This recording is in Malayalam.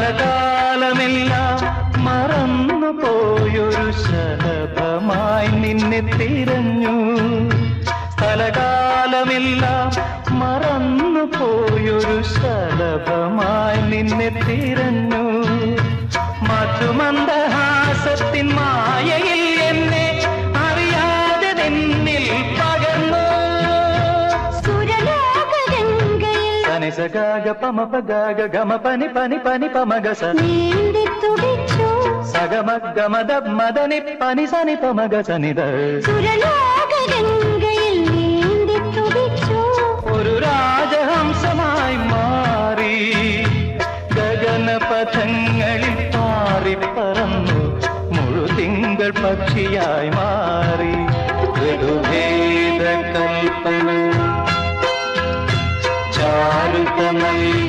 സ്ഥലകാലമെല്ലാം മറന്നു പോയൊരു ശലഭമായി നിന്നെ തിരഞ്ഞു. സ്ഥലകാലമെല്ലാം മറന്നു പോയൊരു ശലഭമായി നിന്നെ തിരഞ്ഞു. മധുമന്ദഹാസത്തിൻ മായയിൽ എന്നെ അറിയാതെ നിന്നിൽ പകർന്നു. സനിസഗാഗ പമപഗാഗ ഗമ പനി പനി പനി പമഗസ സഗമഗമദ മദനി പനി സനി പമഗ സനിത. ഒരു രാജഹംസമായി മാറി ഗഗനപഥങ്ങളിൽ പാറിപ്പറന്നു. മുഴുതിങ്കൾ പക്ഷിയായി മാറി. ഋതുഭേദ കൽപ്പന ചാരുതമല്ല